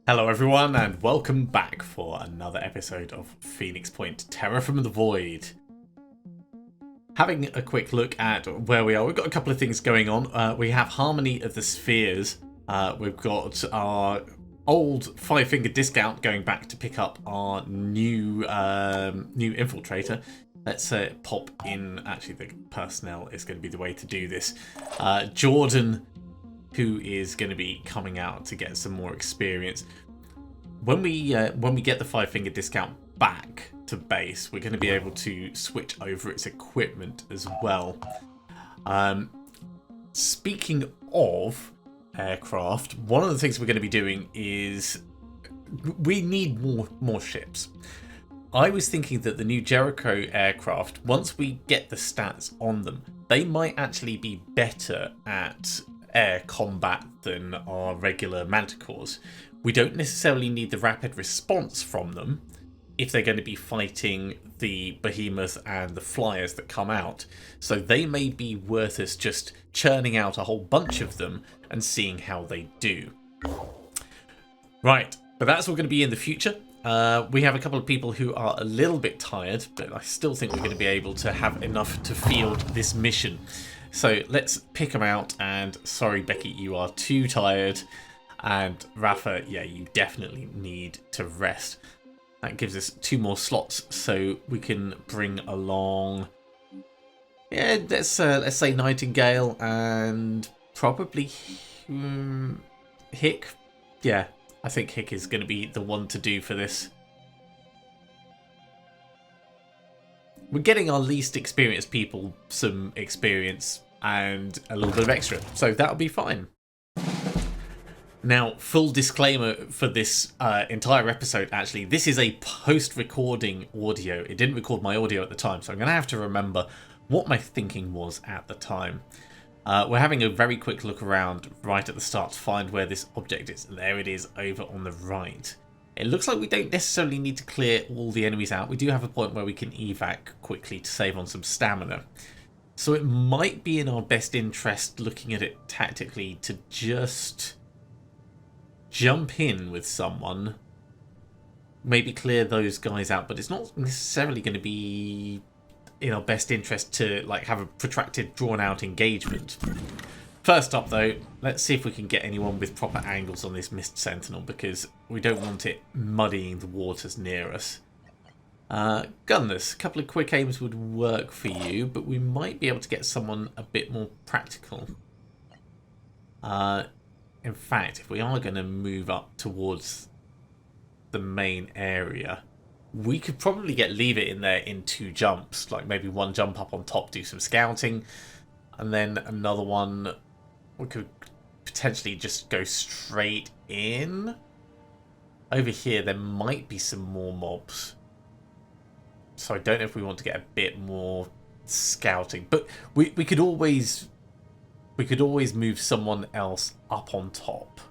Hello everyone and welcome back for another episode of Phoenix Point Terror from the Void. Having a quick look at where we are, we've got a couple of things going on. We have Harmony of the Spheres. We've got our old Five-Finger Discount going back to pick up our new infiltrator. Let's pop in. Actually, the personnel is going to be the way to do this. Jordan, who is going to be coming out to get some more experience. When we get the Five-Finger Discount back to base, we're going to be able to switch over its equipment as well. Speaking of aircraft, one of the things we're going to be doing is we need more ships. I was thinking that the new Jericho aircraft, once we get the stats on them, they might actually be better at air combat than our regular Manticores. We don't necessarily need the rapid response from them if they're going to be fighting the behemoth and the flyers that come out. So they may be worth us just churning out a whole bunch of them and seeing how they do. Right, but that's all going to be in the future. We have a couple of people who are a little bit tired, but I still think we're going to be able to have enough to field this mission. So let's pick them out, and sorry Becky, you are too tired, and Rafa, yeah, you definitely need to rest. That gives us 2 more slots, so we can bring along, yeah, let's say Nightingale and probably Hick. Yeah, I think Hick is going to be the one to do for this. We're getting our least experienced people some experience and a little bit of extra, so that'll be fine. Now, full disclaimer for this entire episode, actually, this is a post-recording audio. It didn't record my audio at the time, so I'm going to have to remember what my thinking was at the time. We're having a very quick look around right at the start to find where this object is. There it is over on the right. It looks like we don't necessarily need to clear all the enemies out. We do have a point where we can evac quickly to save on some stamina. So it might be in our best interest, looking at it tactically, to just jump in with someone, maybe clear those guys out, but it's not necessarily going to be in our best interest to like have a protracted, drawn-out engagement. First up, though, let's see if we can get anyone with proper angles on this Mist Sentinel, because we don't want it muddying the waters near us. Gunners, a couple of quick aims would work for you, but we might be able to get someone a bit more practical. In fact, if we are going to move up towards the main area, we could probably get Lever in there in 2 jumps, like maybe 1 jump up on top, do some scouting, and then another one we could potentially just go straight in. Over here there might be some more mobs, so I don't know if we want to get a bit more scouting, but we could always move someone else up on top.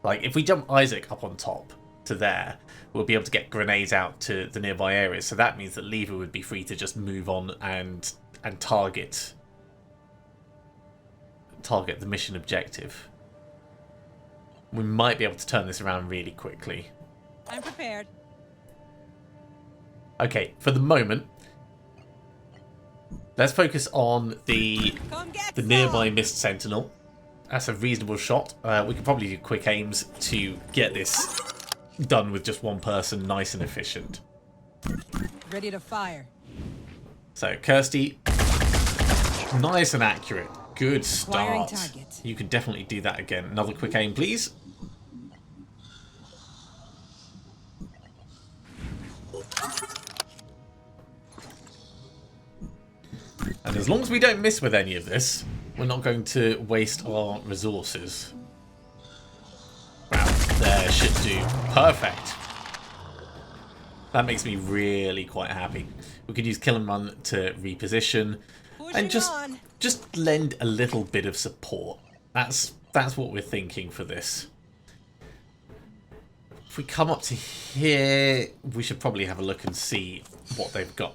Like if we jump Isaac up on top to there, we'll be able to get grenades out to the nearby areas, so that means that Lever would be free to just move on and target the mission objective. We might be able to turn this around really quickly. I'm prepared. Okay, for the moment, let's focus on the nearby Mist Sentinel. That's a reasonable shot. We could probably do quick aims to get this done with just 1 person, nice and efficient. Ready to fire. So, Kirsty, nice and accurate. Good start. You can definitely do that again. Another quick aim, please. And as long as we don't miss with any of this, we're not going to waste our resources. Wow, there should do. Perfect. That makes me really quite happy. We could use Kill and Run to reposition and just lend a little bit of support. That's what we're thinking for this. If we come up to here, we should probably have a look and see what they've got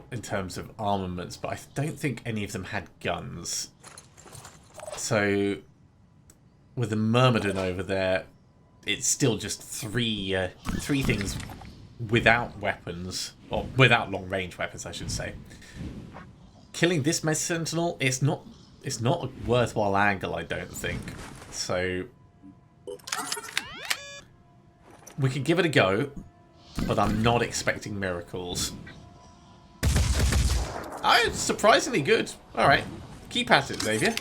in terms of armaments, but I don't think any of them had guns. So with the Myrmidon over there, it's still just three things without weapons, or without long range weapons, I should say. Killing this Mess Sentinel, it's not a worthwhile angle, I don't think. So we can give it a go, but I'm not expecting miracles. Oh, it's surprisingly good. All right, keep at it, Xavier.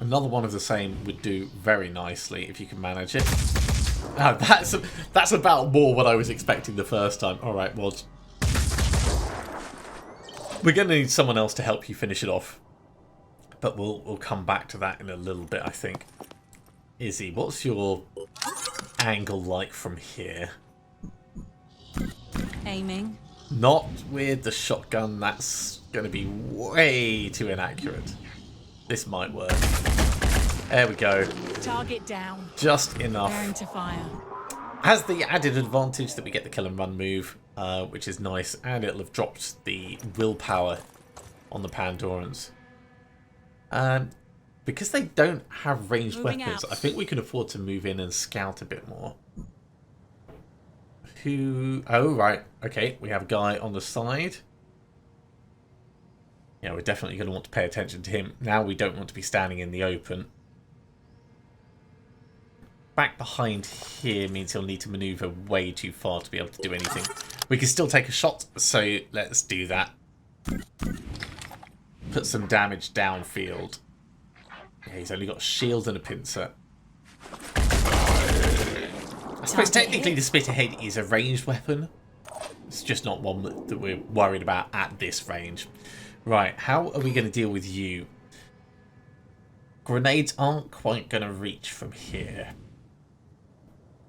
Another one of the same would do very nicely if you can manage it. Oh, that's about more what I was expecting the first time. All right, well, we're going to need someone else to help you finish it off, but we'll come back to that in a little bit, I think. Izzy, what's your angle like from here? Aiming. Not with the shotgun. That's going to be way too inaccurate. This might work. There we go. Target down. Just enough. Preparing to fire. Has the added advantage that we get the kill and run move, which is nice, and it'll have dropped the willpower on the Pandorans. Because they don't have ranged weapons, I think we can afford to move in and scout a bit more. Oh, right. Okay, we have a guy on the side. Yeah, we're definitely going to want to pay attention to him. Now we don't want to be standing in the open. Back behind here means he'll need to maneuver way too far to be able to do anything. We can still take a shot, so let's do that. Put some damage downfield. Yeah, he's only got a shield and a pincer. I suppose technically the Spitterhead is a ranged weapon. It's just not one that we're worried about at this range. Right, how are we going to deal with you? Grenades aren't quite going to reach from here.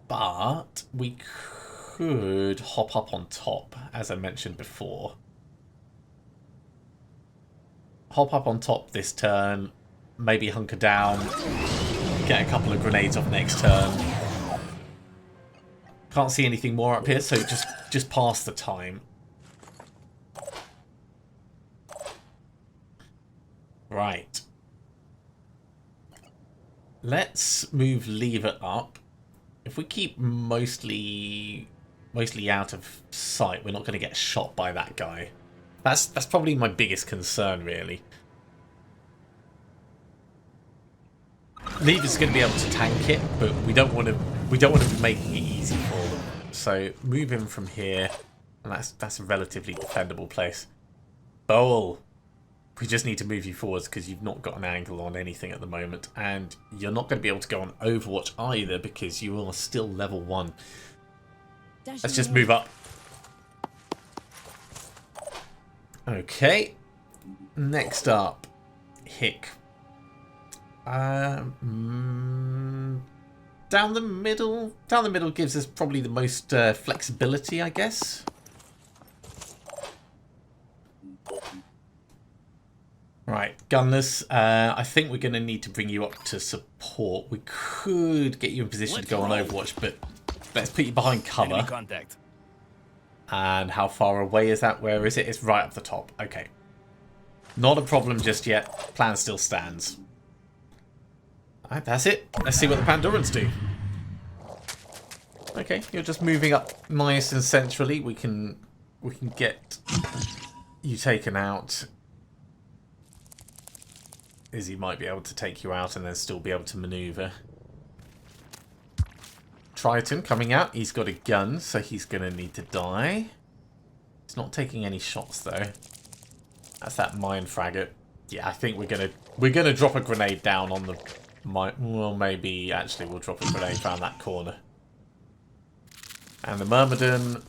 But we could hop up on top, as I mentioned before. Hop up on top this turn, maybe hunker down, get a couple of grenades off next turn. Can't see anything more up here, so just pass the time. Right. Let's move lever up. If we keep mostly out of sight, we're not going to get shot by that guy. That's probably my biggest concern, really. Lever's going to be able to tank it, but we don't want to be making it easy for them. So move in from here, and that's a relatively defendable place. Bowl. We just need to move you forwards because you've not got an angle on anything at the moment. And you're not going to be able to go on Overwatch either because you are still level 1. Let's just move up. Okay. Next up. Hick. Down the middle. Down the middle gives us probably the most flexibility, I guess. Right, gunless. I think we're going to need to bring you up to support. We could get you in position to go on Overwatch, but let's put you behind cover. Enemy contact. And how far away is that? Where is it? It's right up the top. Okay. Not a problem just yet. Plan still stands. Alright, that's it. Let's see what the Pandorans do. Okay, you're just moving up nice and centrally. We can get you taken out. Izzy might be able to take you out and then still be able to maneuver. Triton coming out. He's got a gun, so he's going to need to die. He's not taking any shots though. That's that mine fraggot. Yeah, I think we're gonna drop a grenade down on the mine. Well, maybe actually we'll drop a grenade around that corner. And the Myrmidon.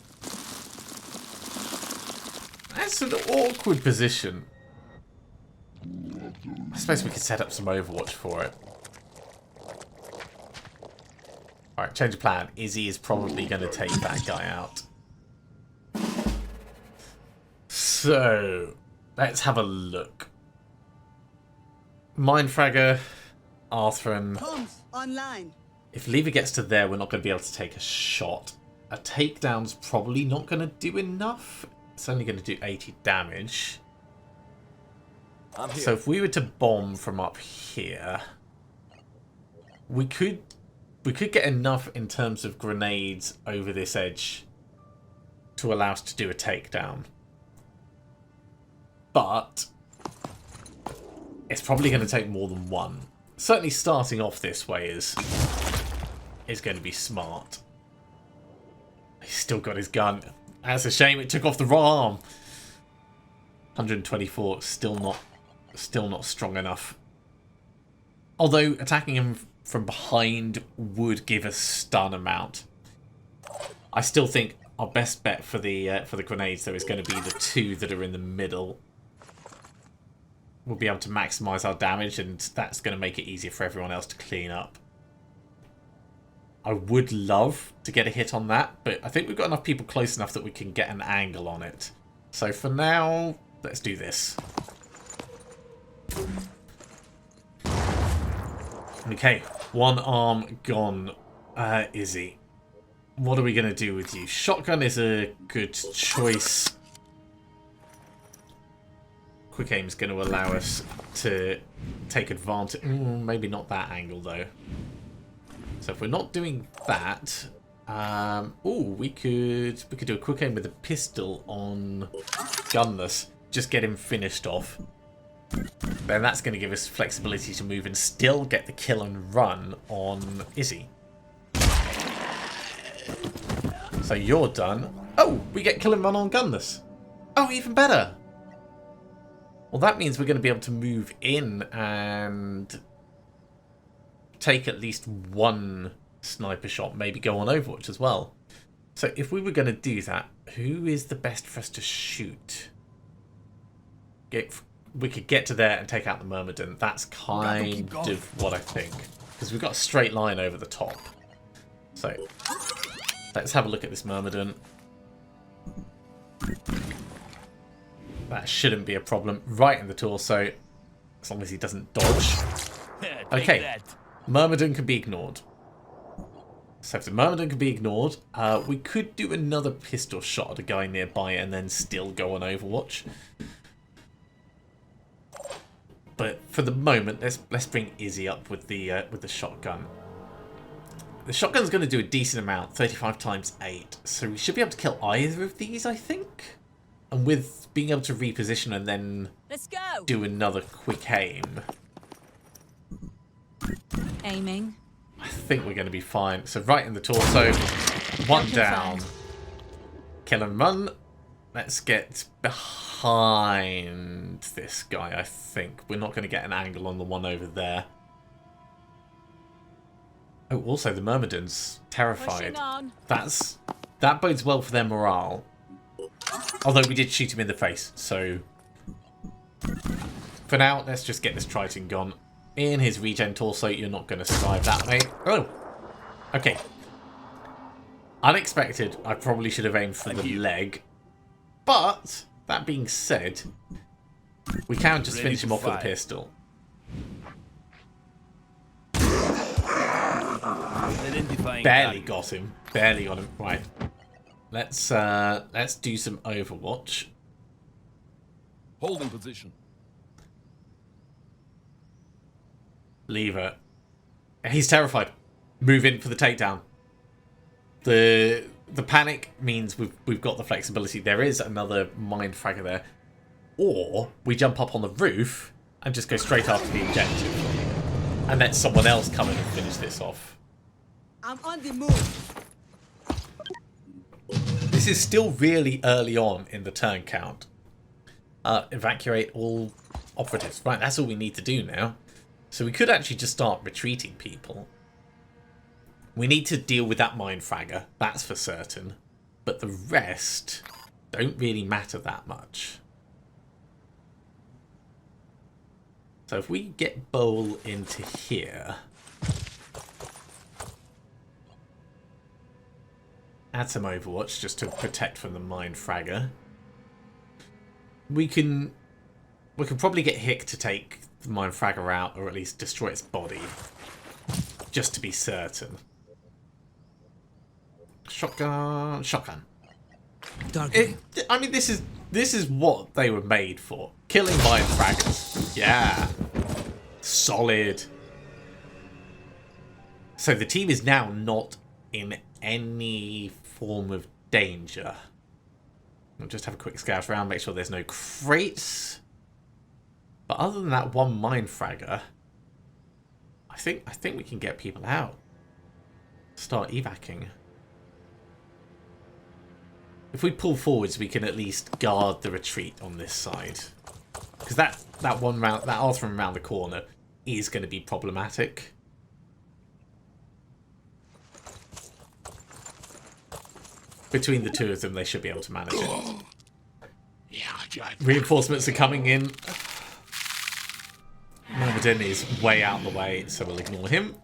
That's an awkward position. I suppose we could set up some Overwatch for it. Alright, change of plan. Izzy is probably going to take that guy out. So, let's have a look. Mindfragger, Arthron. Comms online. If Lever gets to there, we're not going to be able to take a shot. A takedown's probably not going to do enough. It's only going to do 80 damage. I'm here. So if we were to bomb from up here, we could get enough in terms of grenades over this edge to allow us to do a takedown. But it's probably going to take more than one. Certainly starting off this way is going to be smart. He's still got his gun. That's a shame it took off the wrong arm. 124, still not strong enough. Although attacking him from behind would give a stun amount. I still think our best bet for the grenades though is going to be the two that are in the middle. We'll be able to maximise our damage, and that's going to make it easier for everyone else to clean up. I would love to get a hit on that, but I think we've got enough people close enough that we can get an angle on it. So for now, let's do this. Okay, one arm gone. Izzy, what are we going to do with you? Shotgun is a good choice. Quick aim is going to allow us to take advantage. Maybe not that angle though. So if we're not doing that, we could do a quick aim with a pistol on Gunless. Just get him finished off. Then that's going to give us flexibility to move and still get the kill and run on Izzy. So you're done. Oh, we get kill and run on Gunless. Oh, even better. Well, that means we're going to be able to move in and take at least one sniper shot, maybe go on Overwatch as well. So if we were going to do that, who is the best for us to shoot? We could get to there and take out the Myrmidon. That's kind of what I think. Because we've got a straight line over the top. So let's have a look at this Myrmidon. That shouldn't be a problem. Right in the torso, as long as he doesn't dodge. Okay, Myrmidon can be ignored. So if the Myrmidon can be ignored, we could do another pistol shot at a guy nearby and then still go on Overwatch. But for the moment, let's bring Izzy up with the shotgun. The shotgun's going to do a decent amount, 35 times 8. So we should be able to kill either of these, I think. And with being able to reposition and then Let's go. do another quick aim, Aiming. I think we're going to be fine. So right in the torso, one down. Kill and run. Let's get behind this guy, I think. We're not going to get an angle on the one over there. Oh, also the Myrmidon's terrified. That bodes well for their morale. Although we did shoot him in the face, so for now, let's just get this Triton gone. In his regen torso, you're not going to survive that, mate. Oh, okay. Unexpected. I probably should have aimed for the leg. But, that being said, we can just finish him off with a pistol. Barely got him. Barely got him. Right. Let's do some Overwatch. Holding position. Leave it. He's terrified. Move in for the takedown. The panic means we've got the flexibility. There is another mind fragger there. Or we jump up on the roof and just go straight after the objective. And let someone else come in and finish this off. I'm on the move. This is still really early on in the turn count. Evacuate all operatives. Right, that's all we need to do now. So we could actually just start retreating people. We need to deal with that mind fragger, that's for certain. But the rest don't really matter that much. So if we get Bowl into here, add some Overwatch just to protect from the mind fragger. We can probably get Hick to take the mind fragger out, or at least destroy its body, just to be certain. Shotgun. I mean, this is This is what they were made for. Killing mine fraggers. Yeah. Solid. So the team is now not in any form of danger. We'll just have a quick scout around, make sure there's no crates. But other than that one mine fragger, I think we can get people out. Start evacing. If we pull forwards, we can at least guard the retreat on this side. Because that Arthur around the corner is going to be problematic. Between the two of them, they should be able to manage it. Reinforcements are coming in. Myrmidon is way out of the way, so we'll ignore him.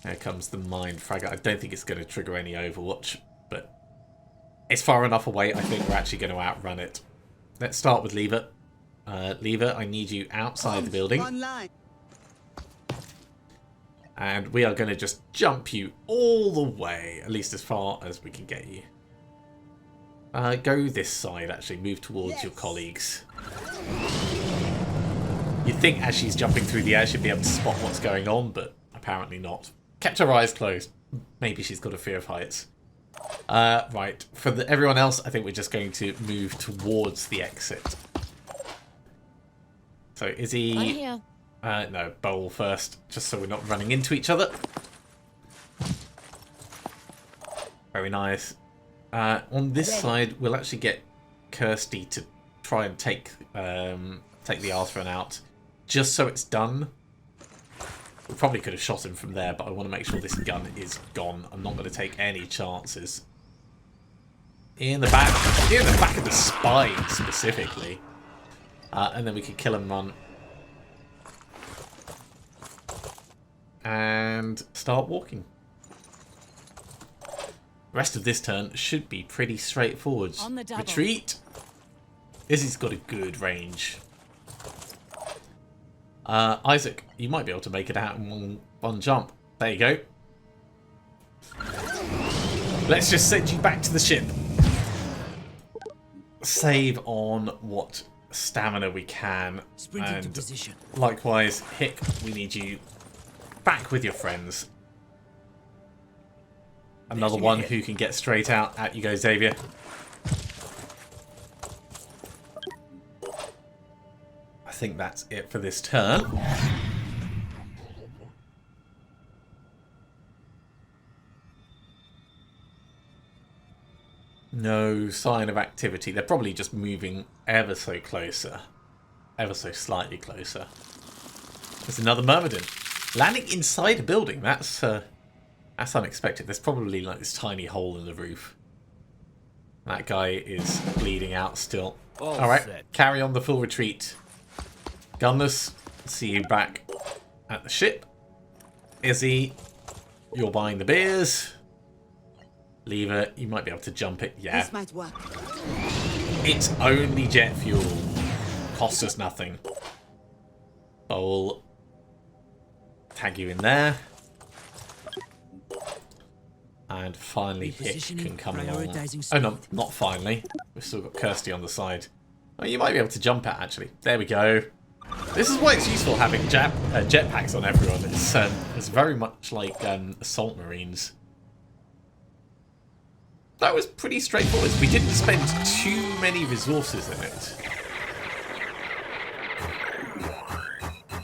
Here comes the mine fragger. I don't think it's going to trigger any Overwatch, but it's far enough away. I think we're actually going to outrun it. Let's start with Lever. Lever, I need you outside the building. Online. And we are going to just jump you all the way, at least as far as we can get you. Go this side, actually. Move towards your colleagues. You'd think as she's jumping through the air, she'd be able to spot what's going on, but apparently not. Kept her eyes closed. Maybe she's got a fear of heights. Right. For everyone else, I think we're just going to move towards the exit. So, is he... I'm here. No, bowl first, just so we're not running into each other. Very nice. On this side, we'll actually get Kirsty to try and take the Arthurian out, just so it's done. We probably could have shot him from there, but I want to make sure this gun is gone. I'm not going to take any chances. In the back of the spine, specifically. And then we can kill and run. And start walking. The rest of this turn should be pretty straightforward. On the double. Retreat. Izzy's got a good range. Isaac, you might be able to make it out in one jump. There you go. Let's just send you back to the ship. Save on what stamina we can. Sprinting to position. Likewise, Hick, we need you back with your friends. Another one who can get straight out. Out you go, Xavier. I think that's it for this turn. No sign of activity. They're probably just moving ever so closer. Ever so slightly closer. There's another Myrmidon. Landing inside a building. That's unexpected. There's probably like this tiny hole in the roof. That guy is bleeding out still. Alright, carry on the full retreat. Gunless, see you back at the ship. Izzy, you're buying the beers. Lever, you might be able to jump it. Yeah. This might work. It's only jet fuel. Costs us nothing. Bowl. Tag you in there. And finally Hick can come along. Oh no, not finally. We've still got Kirsty on the side. Oh, you might be able to jump it actually. There we go. This is why it's useful having jetpacks on everyone. It's very much like assault marines. That was pretty straightforward. We didn't spend too many resources in it.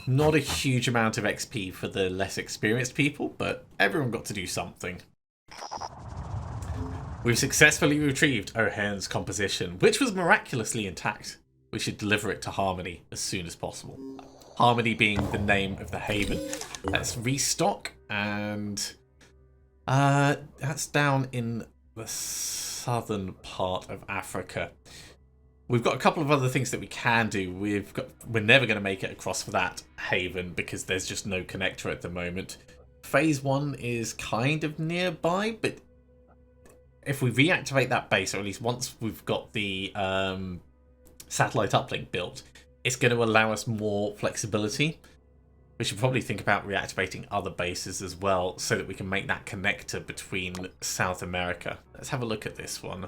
Not a huge amount of XP for the less experienced people, but everyone got to do something. We've successfully retrieved O'Hearn's composition, which was miraculously intact. We should deliver it to Harmony as soon as possible. Harmony being the name of the haven. Let's restock, and that's down in the southern part of Africa. We've got a couple of other things that we can do. We're never going to make it across for that haven because there's just no connector at the moment. Phase 1 is kind of nearby, but if we reactivate that base, or at least once we've got the satellite uplink built, it's going to allow us more flexibility. We should probably think about reactivating other bases as well so that we can make that connector between South America. Let's have a look at this one.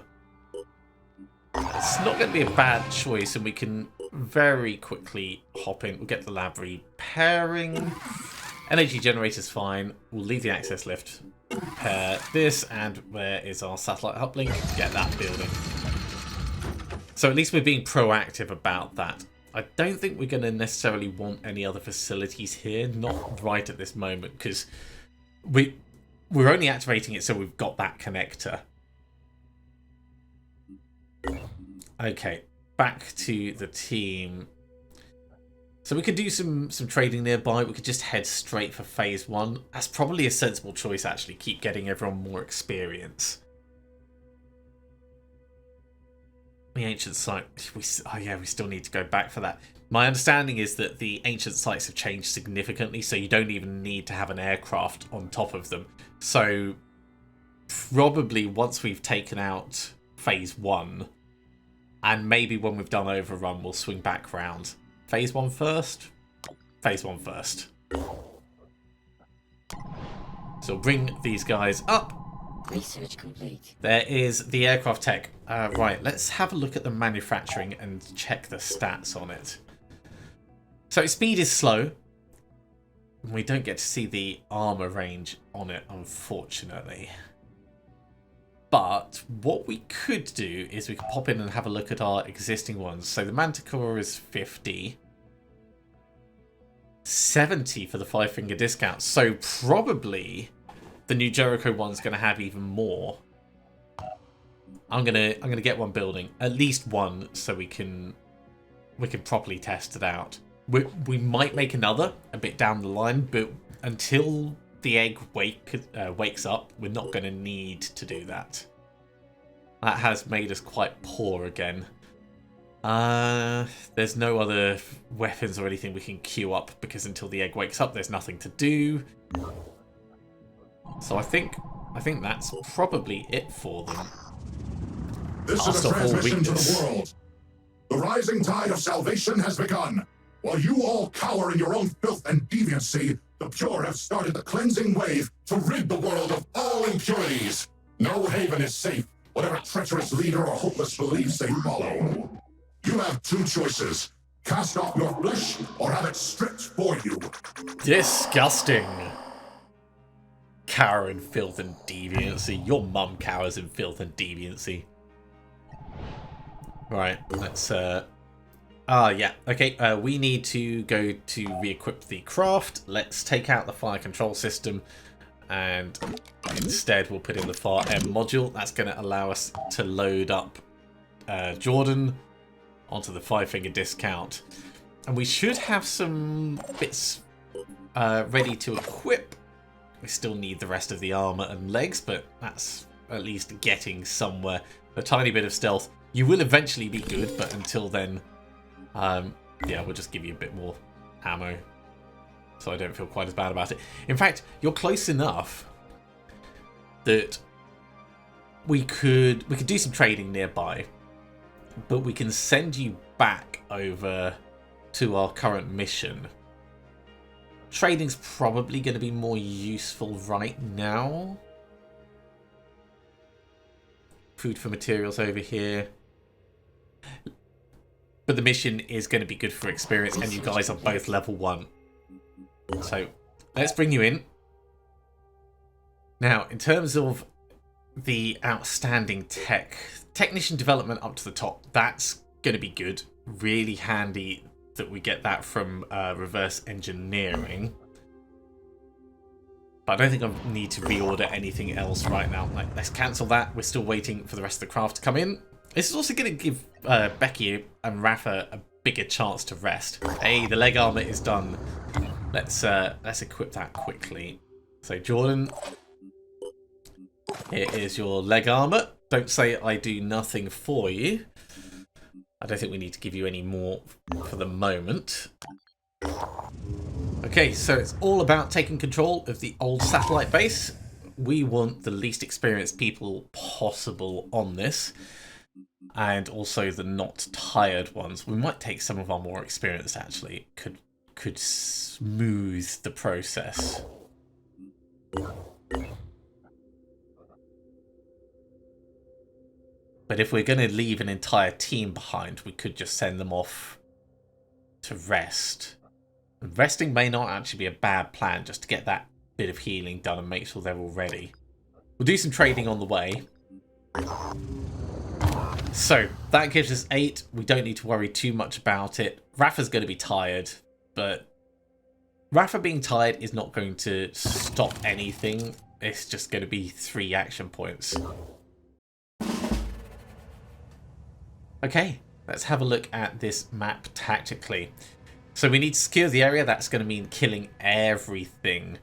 It's not going to be a bad choice, and we can very quickly hop in. We'll get the lab repairing. Energy generator's fine. We'll leave the access lift. Repair this, and where is our satellite uplink? Get that building. So at least we're being proactive about that. I don't think we're going to necessarily want any other facilities here, not right at this moment, because we're only activating it so we've got that connector. Okay, back to the team. So we could do some trading nearby. We could just head straight for phase 1. That's probably a sensible choice, actually. Keep getting everyone more experience. The ancient site. We still need to go back for that. My understanding is that the ancient sites have changed significantly, so you don't even need to have an aircraft on top of them. So probably once we've taken out phase 1, and maybe when we've done overrun, we'll swing back round. Phase 1 first? Phase 1 first. So bring these guys up. Research complete. There is the aircraft tech. Right, let's have a look at the manufacturing and check the stats on it. So its speed is slow. We don't get to see the armor range on it, unfortunately. But what we could do is we could pop in and have a look at our existing ones. So the Manticore is 50. 70 for the 5-finger discount. So probably the new Jericho one's going to have even more. I'm gonna get one building, at least one, so we can properly test it out. We might make another a bit down the line, but until the egg wakes up, we're not going to need to do that. That has made us quite poor again. There's no other weapons or anything we can queue up, because until the egg wakes up, there's nothing to do. So I think that's probably it for them. This is a transmission to the world. The rising tide of salvation has begun. While you all cower in your own filth and deviancy, the pure have started the cleansing wave to rid the world of all impurities. No haven is safe, whatever treacherous leader or hopeless beliefs they follow. You have two choices. Cast off your flesh, or have it stripped for you. Disgusting. Cower in filth and deviancy. Your mum cowers in filth and deviancy. Right, let's yeah, okay, we need to go to re-equip the craft. Let's take out the fire control system, and instead we'll put in the Far M module. That's going to allow us to load up Jordan onto the 5-finger discount. And we should have some bits ready to equip. We still need the rest of the armor and legs, but that's at least getting somewhere. A tiny bit of stealth. You will eventually be good, but until then, yeah, we'll just give you a bit more ammo, so I don't feel quite as bad about it. In fact, you're close enough that we could do some trading nearby, but we can send you back over to our current mission. Trading's probably going to be more useful right now. Food for materials over here. But the mission is going to be good for experience, and you guys are both level 1. So let's bring you in. Now, in terms of the outstanding technician development up to the top, that's going to be good. Really handy that we get that from reverse engineering. But I don't think I need to reorder anything else right now. Like, let's cancel that. We're still waiting for the rest of the craft to come in. This is also going to give Becky and Rafa a bigger chance to rest. Hey, the leg armor is done. Let's equip that quickly. So Jordan, here is your leg armor. Don't say I do nothing for you. I don't think we need to give you any more for the moment. Okay, so it's all about taking control of the old satellite base. We want the least experienced people possible on this. And also the not tired ones. We might take some of our more experienced, actually. Could could smooth the process. But if we're going to leave an entire team behind, we could just send them off to rest. And resting may not actually be a bad plan, just to get that bit of healing done and make sure they're all ready. We'll do some trading on the way. So, that gives us 8. We don't need to worry too much about it. Rafa's going to be tired, but Rafa being tired is not going to stop anything. It's just going to be 3 action points. Okay, let's have a look at this map tactically. So we need to secure the area. That's going to mean killing everything.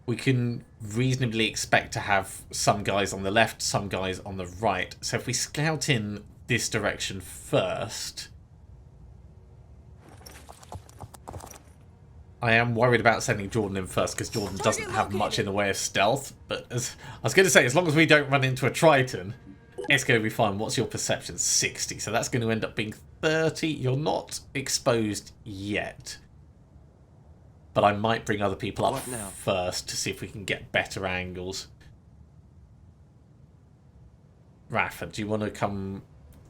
We can reasonably expect to have some guys on the left, some guys on the right. So if we scout in this direction first, I am worried about sending Jordan in first because Jordan doesn't have much in the way of stealth. But as I was going to say, as long as we don't run into a Triton, it's going to be fine. What's your perception? 60. So that's going to end up being 30. You're not exposed yet. But I might bring other people up first to see if we can get better angles. Rafa, do you want to come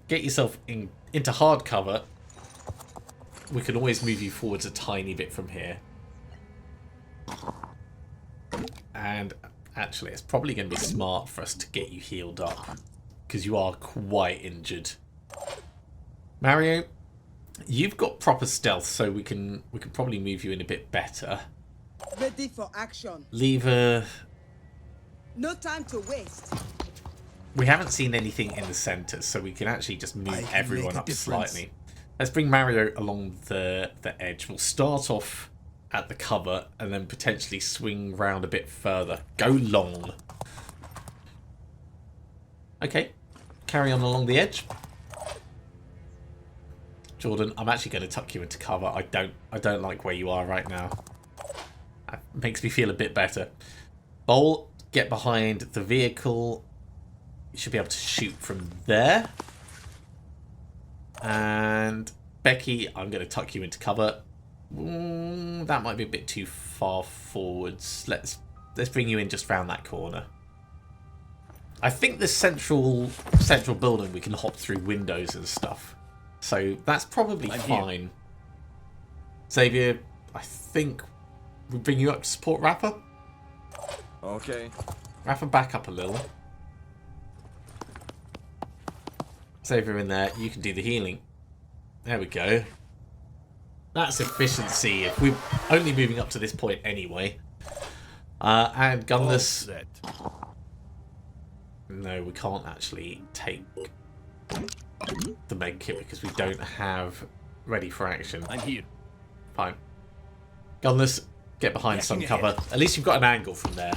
get yourself into hard cover? We can always move you forwards a tiny bit from here. And actually, it's probably going to be smart for us to get you healed up, because you are quite injured. Mario, you've got proper stealth, so we can probably move you in a bit better. Ready for action. Lever. No time to waste. We haven't seen anything in the centre, so we can actually just move everyone up slightly. Let's bring Mario along the edge. We'll start off at the cover and then potentially swing round a bit further. Go long. Okay, carry on along the edge. Jordan, I'm actually going to tuck you into cover. I don't like where you are right now. That makes me feel a bit better. Bowl, get behind the vehicle. You should be able to shoot from there. And Becky, I'm going to tuck you into cover. That might be a bit too far forwards. Let's bring you in just round that corner. I think the central building we can hop through windows and stuff, so that's probably fine. Here. Xavier, I think we'll bring you up to support Rafa. Okay. Rafa, back up a little. Xavier in there, you can do the healing. There we go. That's efficiency if we're only moving up to this point anyway. And gunless. No, we can't actually take the med kit because we don't have ready for action. I'm here. Fine. Gunless, get behind some cover. At least you've got an angle from there.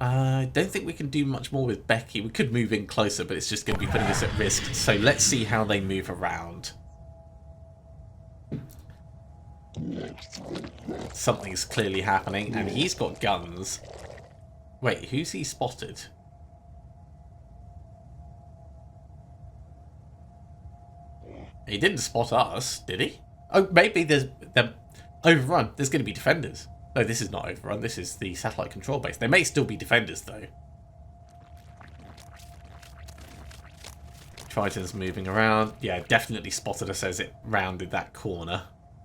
I don't think we can do much more with Becky. We could move in closer, but it's just going to be putting us at risk. So let's see how they move around. Something's clearly happening, and he's got guns. Wait, who's he spotted? He didn't spot us, did he? Oh, maybe there's them overrun. There's going to be defenders. No, this is not overrun. This is the satellite control base. There may still be defenders, though. Triton's moving around. Yeah, definitely spotted us as it rounded that corner.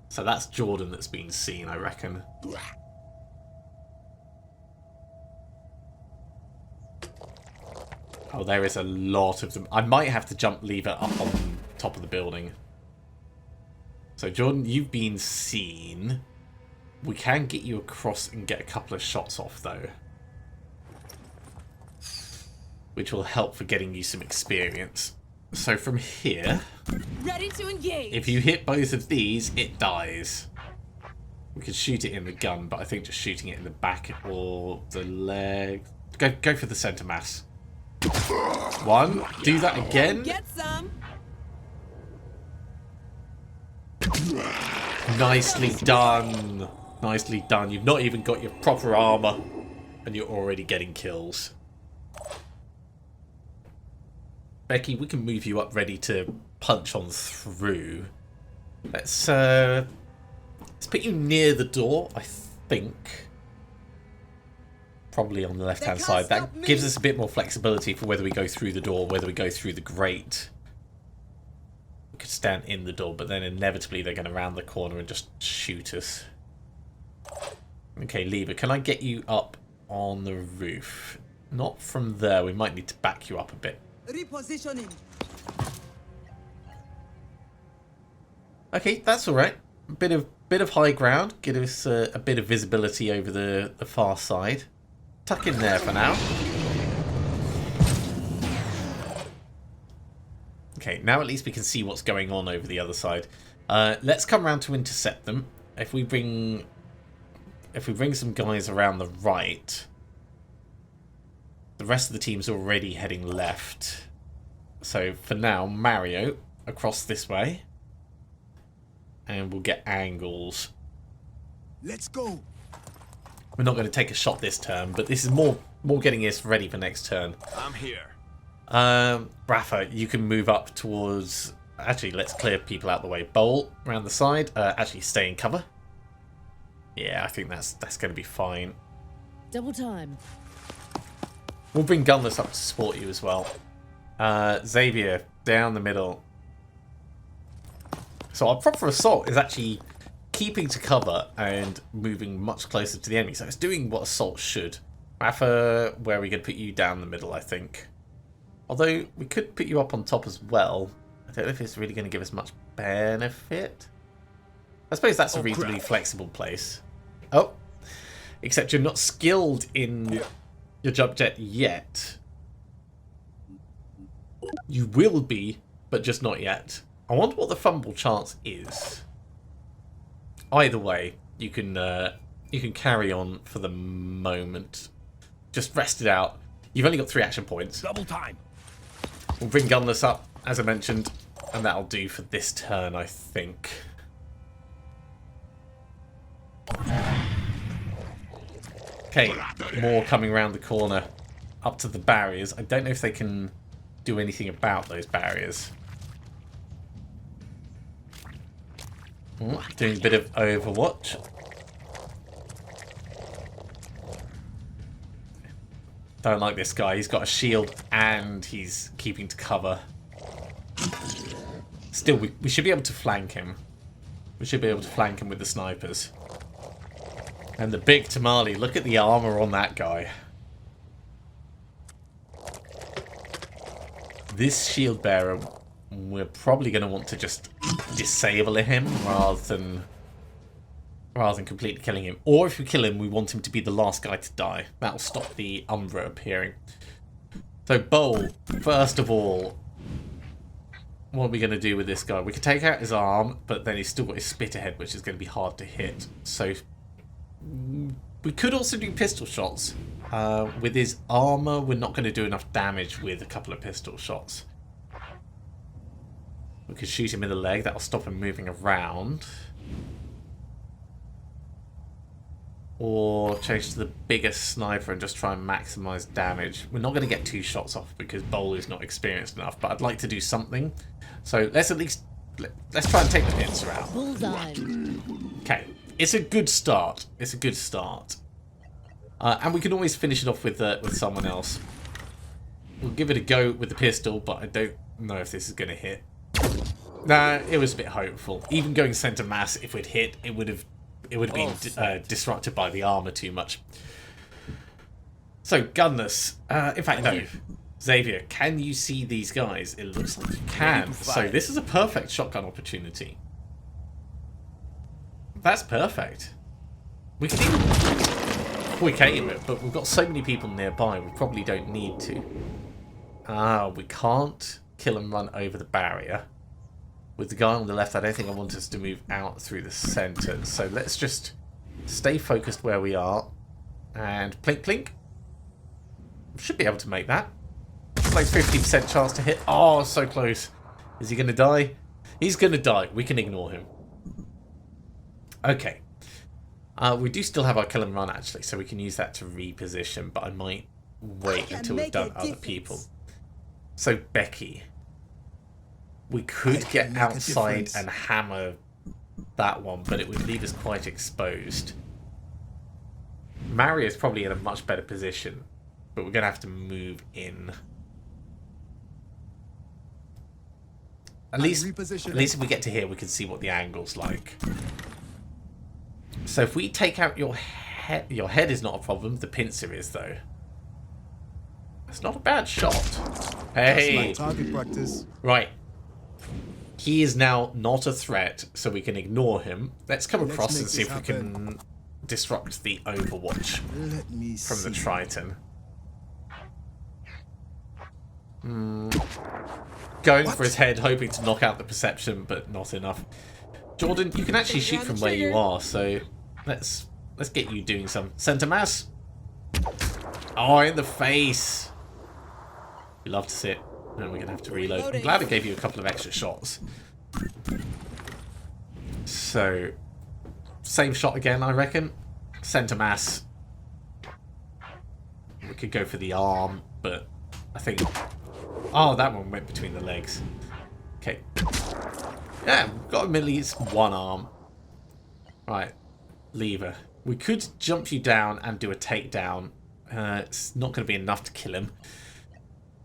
So that's Jordan that's been seen, I reckon. Oh, there is a lot of them. I might have to jump lever up on top of the building. So, Jordan, you've been seen. We can get you across and get a couple of shots off, though. Which will help for getting you some experience. So from here, ready to engage. If you hit both of these, it dies. We could shoot it in the gun, but I think just shooting it in the back or the leg. Go for the center mass. One. Do that again. Get some. Nicely done. Nicely done. You've not even got your proper armor, and you're already getting kills. Becky, we can move you up ready to punch on through. Let's put you near the door, I think. Probably on the left-hand side. That gives us a bit more flexibility for whether we go through the door or whether we go through the grate. We could stand in the door, but then inevitably they're going to round the corner and just shoot us. Okay, Lever, can I get you up on the roof? Not from there. We might need to back you up a bit. Repositioning. Okay, that's all right. A bit of high ground. Give us a bit of visibility over the far side. Tuck in there for now. Okay, now at least we can see what's going on over the other side. Let's come around to intercept them. If we bring some guys around the right, the rest of the team's already heading left. So for now, Mario across this way, and we'll get angles. Let's go. We're not going to take a shot this turn, but this is more getting us ready for next turn. I'm here. Rafa, you can move up towards... Actually, let's clear people out the way. Bolt around the side. Actually, stay in cover. Yeah, I think that's going to be fine. Double time. We'll bring Gunless up to support you as well. Xavier, down the middle. So our proper assault is actually keeping to cover and moving much closer to the enemy. So it's doing what assault should. Rafa, where are we going to put you? Down the middle, I think. Although, we could put you up on top as well. I don't know if it's really going to give us much benefit. I suppose that's a reasonably flexible place. Oh, except you're not skilled in your jump jet yet. You will be, but just not yet. I wonder what the fumble chance is. Either way, you can carry on for the moment. Just rest it out. You've only got 3 action points. Double time. We'll bring Gunless up, as I mentioned, and that'll do for this turn, I think. Okay, more coming around the corner, up to the barriers. I don't know if they can do anything about those barriers. Doing a bit of Overwatch. Don't like this guy. He's got a shield and he's keeping to cover. Still, we should be able to flank him. We should be able to flank him with the snipers. And the big tamale. Look at the armor on that guy. This shield bearer, we're probably going to want to just disable him rather than completely killing him. Or if we kill him, we want him to be the last guy to die. That'll stop the Umbra appearing. So, Bowl, first of all, what are we going to do with this guy? We can take out his arm, but then he's still got his spit ahead, which is going to be hard to hit. So, we could also do pistol shots. With his armor, we're not going to do enough damage with a couple of pistol shots. We could shoot him in the leg. That'll stop him moving around. Or change to the biggest sniper and just try and maximize damage. We're not going to get 2 shots off because Bowl is not experienced enough, but I'd like to do something. So let's at least... Let's try and take the pincer out. Bullseye. Okay. It's a good start. It's a good start. And we can always finish it off with someone else. We'll give it a go with the pistol, but I don't know if this is going to hit. Nah, it was a bit hopeful. Even going center mass, if we'd hit, it would have been disrupted by the armor too much. So, Gunless. In fact, no. Xavier, can you see these guys? It looks like you can. So this is a perfect shotgun opportunity. That's perfect. We can even quick aim it, but we've got so many people nearby, we probably don't need to. We can't kill and run over the barrier. With the guy on the left, I don't think I want us to move out through the centre. So let's just stay focused where we are. And plink plink. Should be able to make that. It's like 50% chance to hit. Oh, so close. Is he going to die? He's going to die. We can ignore him. Okay. We do still have our kill and run, actually, so we can use that to reposition. But I might wait until we've done other people. So Becky, we could I get can make a outside difference. and hammer that one, but it would leave us quite exposed. Mario's probably in a much better position, but we're going to have to move in. At least if we get to here, we can see what the angle's like. So if we take out your head is not a problem. The pincer is, though. It's not a bad shot. Hey! Just like target practice. Right. He is now not a threat, so we can ignore him. Let's come Let's across make and see this if we can disrupt the Overwatch Let me from see. the Triton. Going for his head, hoping to knock out the perception, but not enough. Jordan, you can actually shoot from where you are, so let's get you doing some center mass. Oh, in the face. We love to see it. And we're gonna have to reload. I'm glad I gave you a couple of extra shots. So, same shot again, I reckon. Center mass. We could go for the arm, but I think... Oh, that one went between the legs. Okay. Yeah, we've got at least one arm. Right. Lever. We could jump you down and do a takedown. It's not going to be enough to kill him.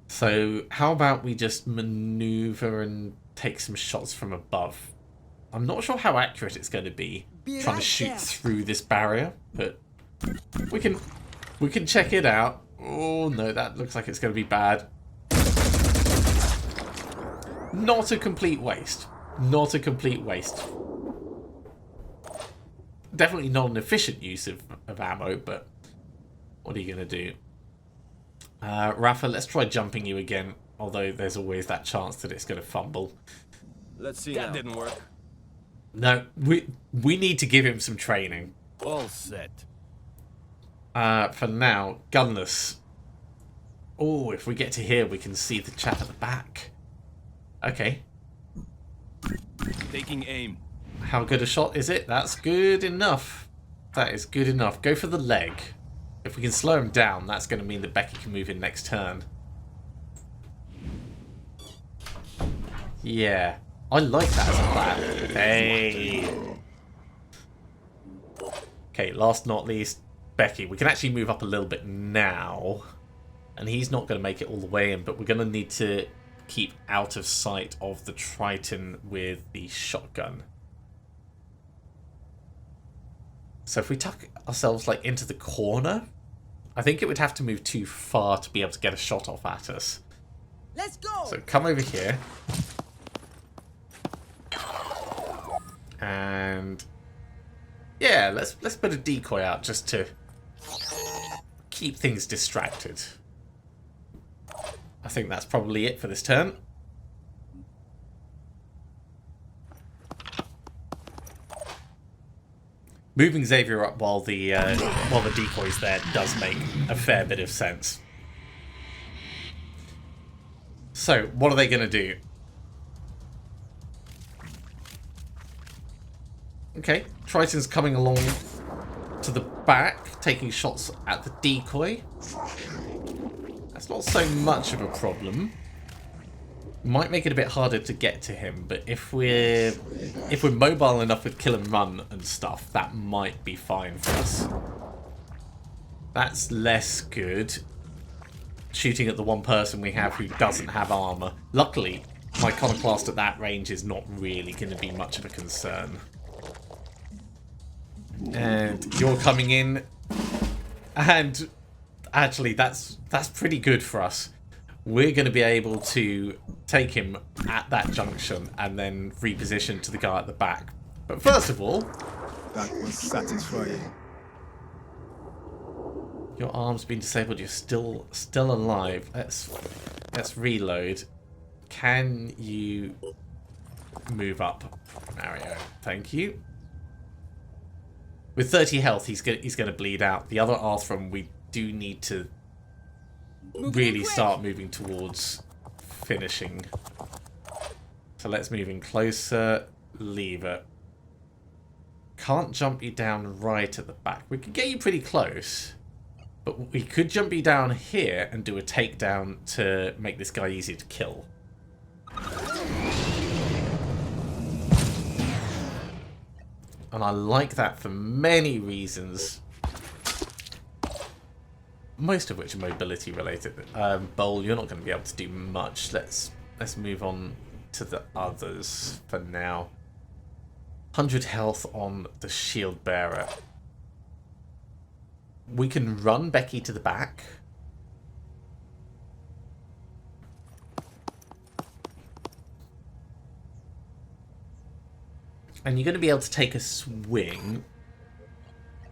So, how about we just maneuver and take some shots from above? I'm not sure how accurate it's going to be trying to shoot through this barrier, but we can check it out. Oh no, that looks like it's going to be bad. Not a complete waste. Not a complete waste. Definitely not an efficient use of ammo, but what are you going to do? Rafa, let's try jumping you again, although there's always that chance that it's going to fumble. Let's see. That didn't work. No, we need to give him some training. All set. For now, gunless. Oh, if we get to here, we can see the chap at the back. Okay. Taking aim. How good a shot is it? That's good enough. That is good enough. Go for the leg. If we can slow him down, that's going to mean that Becky can move in next turn. Yeah. I like that as a plan. Hey. Okay, last not least, Becky. We can actually move up a little bit now. And he's not going to make it all the way in, but we're going to need to keep out of sight of the Triton with the shotgun. So if we tuck ourselves like into the corner, I think it would have to move too far to be able to get a shot off at us. Let's go. So come over here. And yeah, let's put a decoy out just to keep things distracted. I think that's probably it for this turn. Moving Xavier up while the decoy's there does make a fair bit of sense. So, what are they going to do? Okay, Triton's coming along to the back, taking shots at the decoy. That's not so much of a problem. Might make it a bit harder to get to him, but if we're mobile enough with kill and run and stuff, that might be fine for us. That's less good. Shooting at the one person we have who doesn't have armor. Luckily, my iconoclast at that range is not really going to be much of a concern. And you're coming in, and actually that's pretty good for us. We're going to be able to take him at that junction and then reposition to the guy at the back. But first of all, That was satisfying. your arm's been disabled. You're still alive. Let's reload. Can you move up, Mario? Thank you. With 30 health, he's gonna bleed out. The other Arthrum, we do need to really start moving towards finishing. So let's move in closer. Lever. Can't jump you down right at the back. We can get you pretty close. But we could jump you down here and do a takedown to make this guy easier to kill. And I like that for many reasons. Most of which are mobility related. Bowl, you're not going to be able to do much. Let's move on to the others for now. 100 health on the shield bearer. We can run Becky to the back. And you're going to be able to take a swing.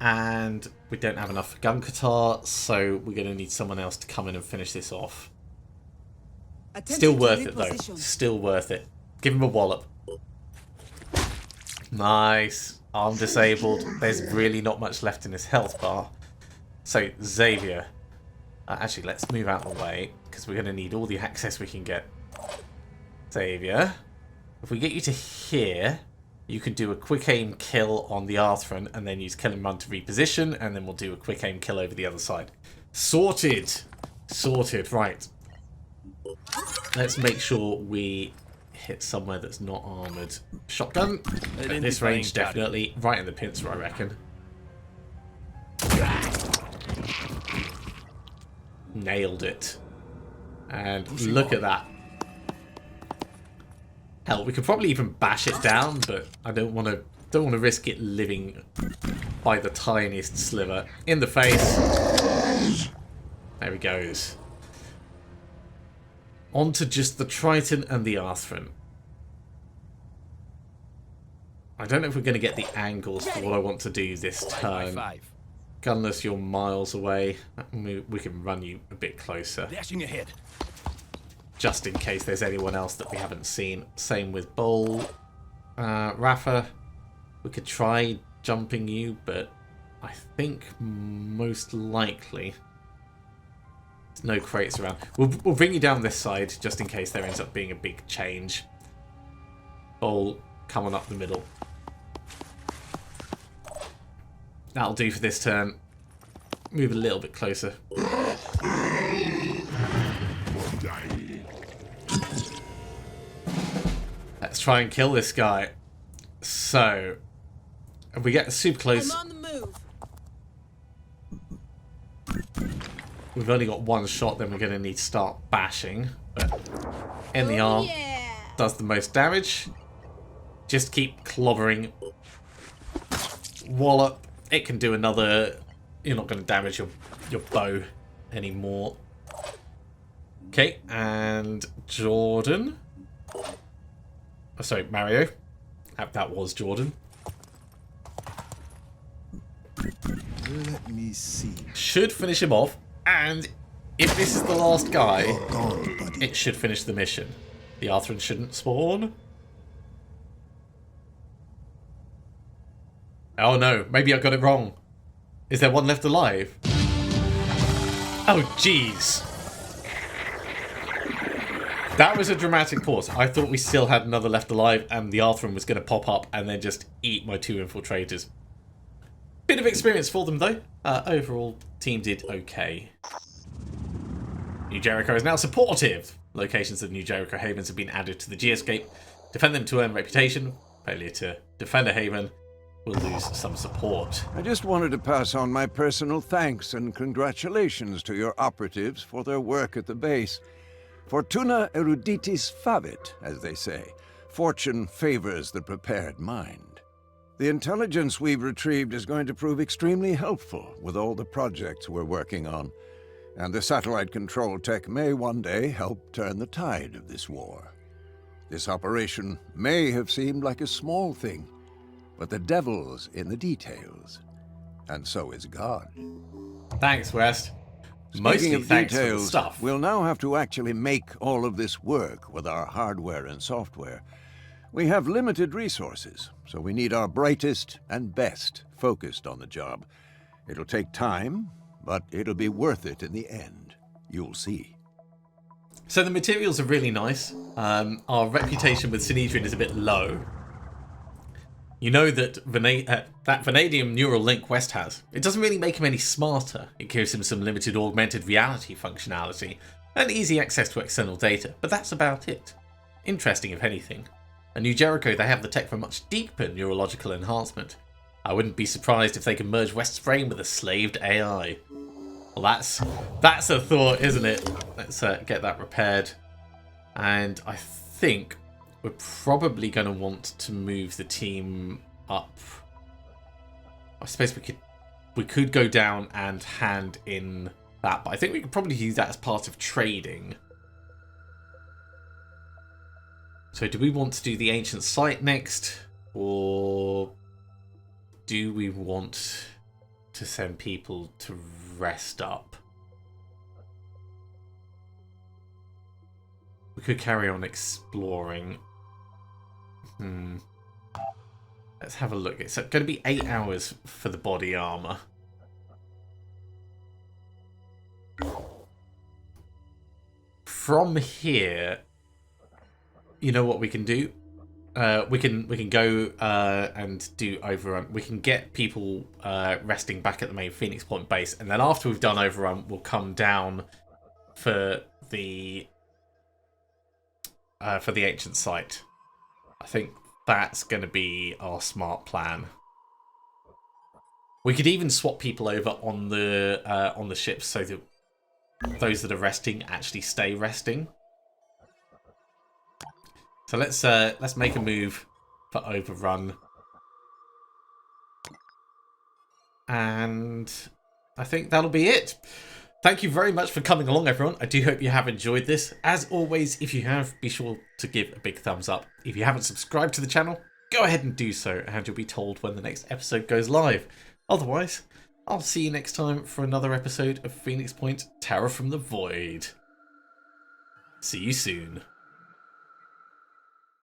And we don't have enough for gun guitar, so we're going to need someone else to come in and finish this off. Still worth it, though. Still worth it. Give him a wallop. Nice. Arm disabled. There's really not much left in his health bar. So, Xavier. Actually, let's move out of the way, because we're going to need all the access we can get. Xavier. If we get you to here, you can do a quick aim kill on the Arthron, and then use kill and run to reposition, and then we'll do a quick aim kill over the other side. Sorted. Sorted. Right. Let's make sure we hit somewhere that's not armoured. Shotgun. At this range, definitely. Right in the pincer, I reckon. Nailed it. And look at that. Hell, we could probably even bash it down, but I don't want to risk it living by the tiniest sliver. In the face. There he goes. On to just the Triton and the Arthron. I don't know if we're going to get the angles for what I want to do this turn. Gunless, you're miles away. We can run you a bit closer. Dashing ahead. Just in case there's anyone else that we haven't seen. Same with Bull. Rafa, we could try jumping you, but I think most likely there's no crates around. We'll bring you down this side just in case there ends up being a big change. Bull, come on up the middle. That'll do for this turn. Move a little bit closer. Let's try and kill this guy. So, if we get super close, I'm on the move. we've only got one shot, then we're going to need to start bashing. But in the arm, does the most damage. Just keep clobbering. Wallop. It can do another. You're not going to damage your bow anymore. Okay, and Jordan. Oh, sorry, Mario. That was Jordan. Let me see. Should finish him off, and if this is the last guy, Gone, buddy. it should finish the mission. The Arthron shouldn't spawn. Oh no, maybe I got it wrong. Is there one left alive? Oh jeez. That was a dramatic pause. I thought we still had another left alive and the Arthron was going to pop up and then just eat my two infiltrators. Bit of experience for them though. Overall, team did okay. New Jericho is now supportive. Locations of New Jericho havens have been added to the Geoscape. Defend them to earn reputation. Failure to defend a haven will lose some support. I just wanted to pass on my personal thanks and congratulations to your operatives for their work at the base. Fortuna eruditis favit, as they say. Fortune favors the prepared mind. The intelligence we've retrieved is going to prove extremely helpful with all the projects we're working on. And the satellite control tech may one day help turn the tide of this war. This operation may have seemed like a small thing, but the devil's in the details. And so is God. Thanks, West. Speaking Mostly of thanks for the details, stuff. we'll now have to actually make all of this work with our hardware and software. We have limited resources, so we need our brightest and best focused on the job. It'll take time, but it'll be worth it in the end. You'll see. So the materials are really nice. Our reputation with Sinedrian is a bit low. You know that that vanadium neural link West has. It doesn't really make him any smarter. It gives him some limited augmented reality functionality and easy access to external data, but that's about it. Interesting if anything. At New Jericho they have the tech for much deeper neurological enhancement. I wouldn't be surprised if they can merge West's brain with a slaved AI. Well, that's a thought, isn't it? Let's get that repaired. And I think we're probably going to want to move the team up. I suppose we could go down and hand in that, but I think we could probably use that as part of trading. So do we want to do the ancient site next, or do we want to send people to rest up? We could carry on exploring. Let's have a look. It's going to be 8 hours for the body armor. From here, you know what we can do? We can go and do overrun. We can get people resting back at the main Phoenix Point base, and then after we've done overrun, we'll come down for the ancient site. I think that's going to be our smart plan. We could even swap people over on the ships so that those that are resting actually stay resting. So let's make a move for overrun. And I think that'll be it. Thank you very much for coming along, everyone. I do hope you have enjoyed this. As always, if you have, be sure to give a big thumbs up. If you haven't subscribed to the channel, go ahead and do so, and you'll be told when the next episode goes live. Otherwise, I'll see you next time for another episode of Phoenix Point Terror from the Void. See you soon.